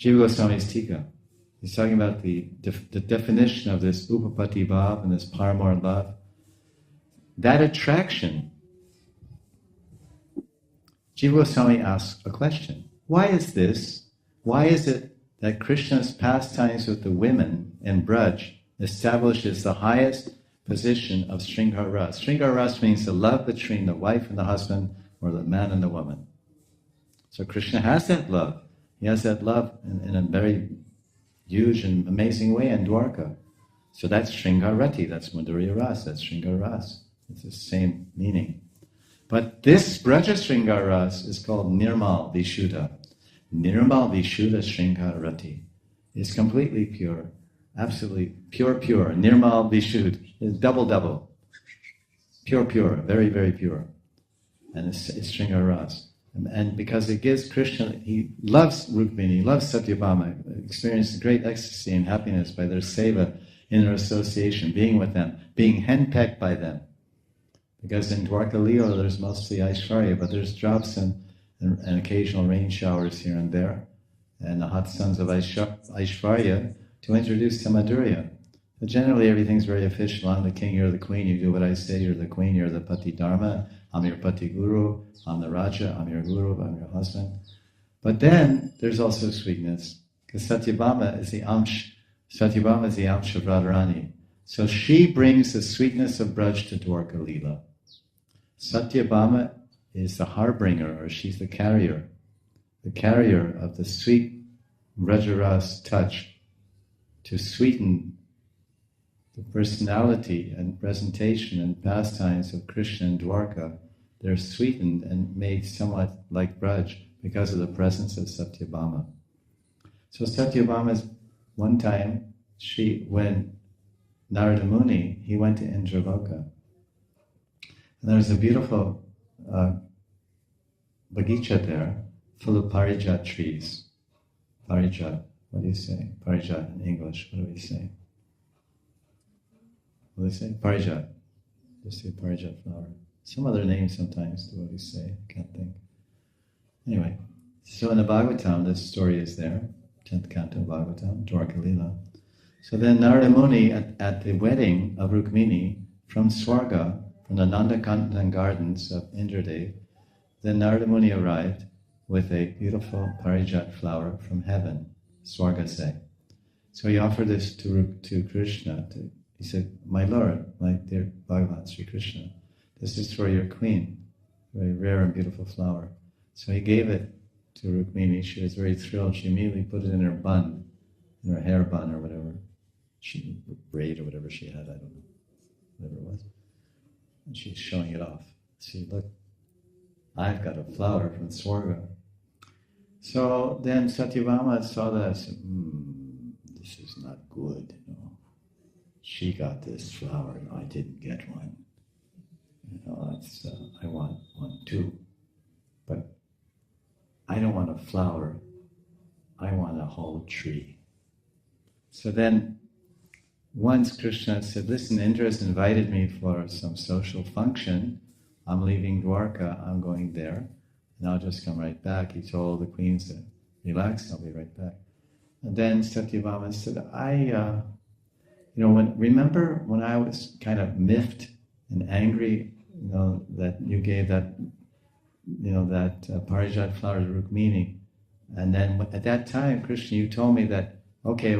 Jiva Goswami's Tika. He's talking about the definition of this upapati bhav and this paramor love. That attraction. Jiva Goswami asks a question. Why is this? Why is it that Krishna's pastimes with the women in Braj establishes the highest position of Sringar Ras? Sringar Ras means the love between the wife and the husband, or the man and the woman. So Krishna has that love. He has that love in a very huge and amazing way in Dwarka. So that's Sringar Rati, that's Madhurya Ras, that's Sringar Ras. It's the same meaning. But this Braja Sringar Ras is called Nirmal Vishuddha. Nirmal Vishuddha Sringar Rati is completely pure, absolutely pure. Nirmal Vishuddha is double. Pure, very, very pure. And it's Sringar Ras. And because it gives Krishna, he loves Rukmini, he loves Satyabhama, experienced great ecstasy and happiness by their seva, in their association, being with them, being henpecked by them. Because in Dwarka Lila there's mostly Aishvarya, but there's drops and occasional rain showers here and there, and the hot suns of Aishvarya to introduce to Madhurya. But generally everything's very official. I'm the king, you're the queen, you do what I say, you're the queen, you're the Pati Dharma, I'm your Pati Guru, I'm the Raja, I'm your Guru, I'm your husband. But then there's also sweetness, because Satyabhama is the Amsh of Radharani. So she brings the sweetness of Braj to Dwarka Lila. Satyabhama is the harbinger, or she's the carrier of the sweet Vrajaras touch to sweeten the personality and presentation and pastimes of Krishna and Dwarka. They're sweetened and made somewhat like Braj because of the presence of Satyabhama. So Satyabhama's one time, when Narada Muni, he went to Indraloka. And there's a beautiful bagicha there, full of parijat trees. Parijat, what do you say? Parijat in English, what do we say? What do they say? Parijat. Just say parijat flower. Some other names sometimes, what do you say? I can't think. Anyway, so in the Bhagavatam, this story is there, 10th canto of Bhagavatam, Dwarka Lila. So then Narada Muni, at the wedding of Rukmini, from Swarga, from the Nandakandan gardens of Indradev, then Narada Muni arrived with a beautiful parijat flower from heaven, Swargase. So he offered this to Krishna. He said, my Lord, my dear Bhagavan Sri Krishna, this is for your queen, very rare and beautiful flower. So he gave it to Rukmini. She was very thrilled. She immediately put it in her bun, in her hair bun or whatever, braid or whatever she had, I don't know, whatever it was. And she's showing it off. See, look, I've got a flower from Swarga. So then Satyabhama saw that and said, this is not good, you know. She got this flower and I didn't get one. You know, that's, I want one too. But I don't want a flower, I want a whole tree. So then once Krishna said, listen, Indra has invited me for some social function. I'm leaving Dwarka, I'm going there, and I'll just come right back. He told the queens to relax, I'll be right back. And then Satyabhama said, remember when I was kind of miffed and angry, that you gave that, that parijat flower to Rukmini. And then at that time, Krishna, you told me that, okay,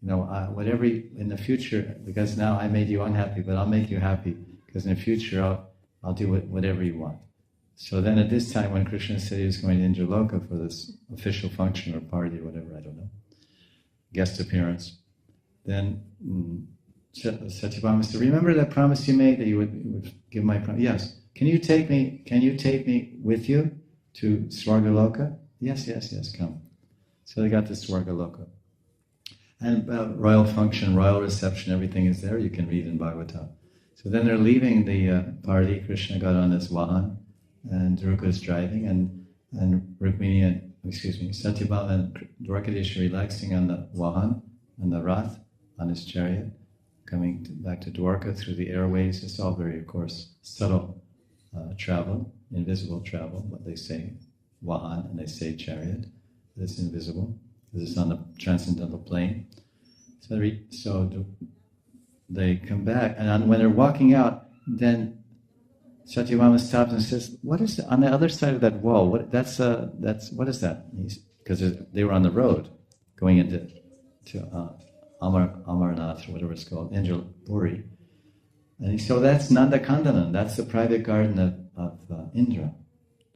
whatever in the future, because now I made you unhappy, but I'll make you happy, because in the future I'll do whatever you want. So then at this time, when Krishna said he was going to Indraloka for this official function or party or whatever, I don't know, guest appearance, then Satyabhama said, remember that promise you made that you would give my promise? Yes. Can you take me with you to Swargaloka? Yes, come. So they got to Swargaloka. And royal function, royal reception, everything is there. You can read in Bhagavatam. So then they're leaving the party. Krishna got on his Vahan, and Dhruka is driving, and Rukmini Satyabhama and Dwarkadesh are relaxing on the Vahan, on the Rath, on his chariot, coming back to Dwarka through the airways. It's all very, of course, subtle travel, invisible travel, what they say Vahan, and they say chariot, but it's invisible. because it's on the transcendental plane. So they come back, and when they're walking out, then Satyabhama stops and says, "What is on the other side of that wall? What is that?" Because they were on the road going into Amarnath or whatever it's called, Indrapuri. And he said, "That's Nandakandanan. That's the private garden of Indra."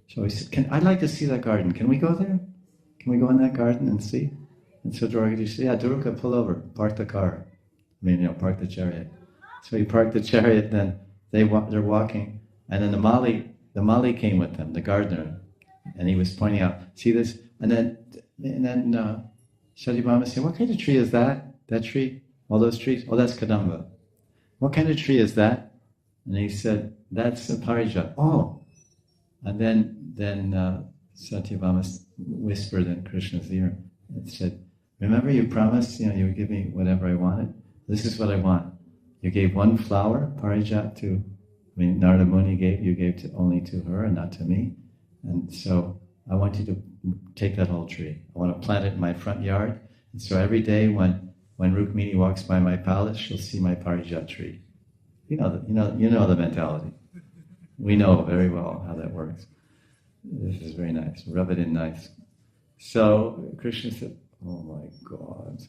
So he said, "I'd like to see that garden. Can we go there? Can we go in that garden and see?" And so Dwarkadish said, "Yeah, Duruka, pull over, park the car. Park the chariot." So he parked the chariot. Then they're walking, and then the Mali came with them, the gardener, and he was pointing out, "See this?" And then Satyabhama said, "What kind of tree is that? That tree? All those trees? Oh, that's Kadamba. What kind of tree is that?" And he said, "That's a parijat." Oh, and then Satyabhama whispered in Krishna's ear and said, "Remember, you promised, you would give me whatever I wanted. This is what I want. You gave one flower, parijat, Narada Muni gave only to her and not to me. And so I want you to take that whole tree. I want to plant it in my front yard. And so every day when Rukmini walks by my palace, she'll see my parijat tree." You know the mentality. We know very well how that works. This is very nice. Rub it in nice. So Krishna said, "Oh my God,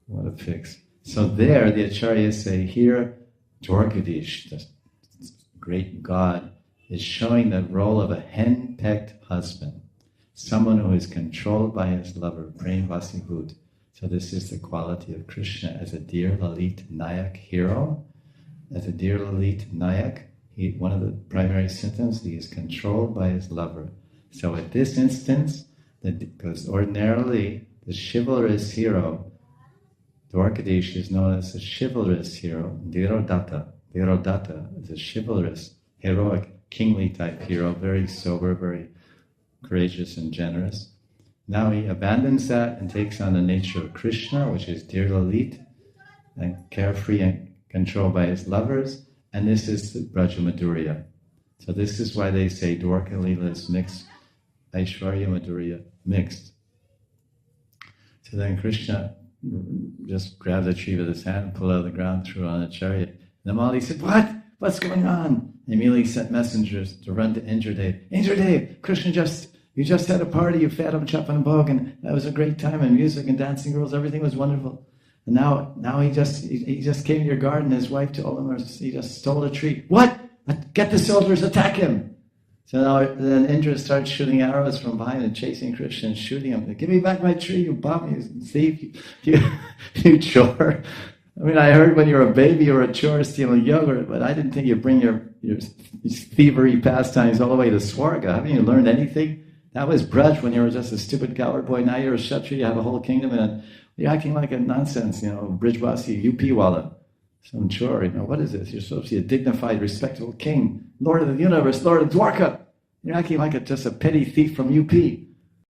what a fix." So there the acharyas say, here Dwarkadish, the great god, is showing the role of a hen-pecked husband, someone who is controlled by his lover, Prem Vasibhut. So this is the quality of Krishna as a dear Lalit Nayak hero. As a dear Lalit Nayak, one of the primary symptoms, he is controlled by his lover. So at this instance, because ordinarily the chivalrous hero, Dwarkadish is known as a chivalrous hero, Dhirodatta. Dhirodatta is a chivalrous, heroic, kingly type hero, very sober, very courageous and generous. Now he abandons that and takes on the nature of Krishna, which is dear Lalit, and carefree and controlled by his lovers, and this is the Braja Madhurya. So this is why they say Dwarka lilas mixed, Aishwarya Madhurya mixed. So then Krishna just grabbed the tree with his hand and pulled it out of the ground, threw it on a chariot. And the Mali said, "What? What's going on?" And immediately sent messengers to run to Indradev. "Indradev, Krishna you just had a party, you fed him chop and bog, and that was a great time, and music and dancing girls, everything was wonderful. And now he just came to your garden, his wife told him he just stole a tree." "What? Get the soldiers, attack him!" So now then Indra starts shooting arrows from behind and chasing Krishna and shooting him. "Give me back my tree, you bum, you thief, you chore." I heard when you were a baby you were a chore stealing yogurt, but I didn't think you'd bring your thievery pastimes all the way to Swarga. Haven't you learned anything? That was Braj when you were just a stupid coward boy. Now you're a Kshatriya, you have a whole kingdom, and you're acting like a nonsense, Brijvasi, UP walla. Some chore, what is this? You're supposed to be a dignified, respectable king, Lord of the universe, Lord of Dwarka. You're acting like just a petty thief from UP.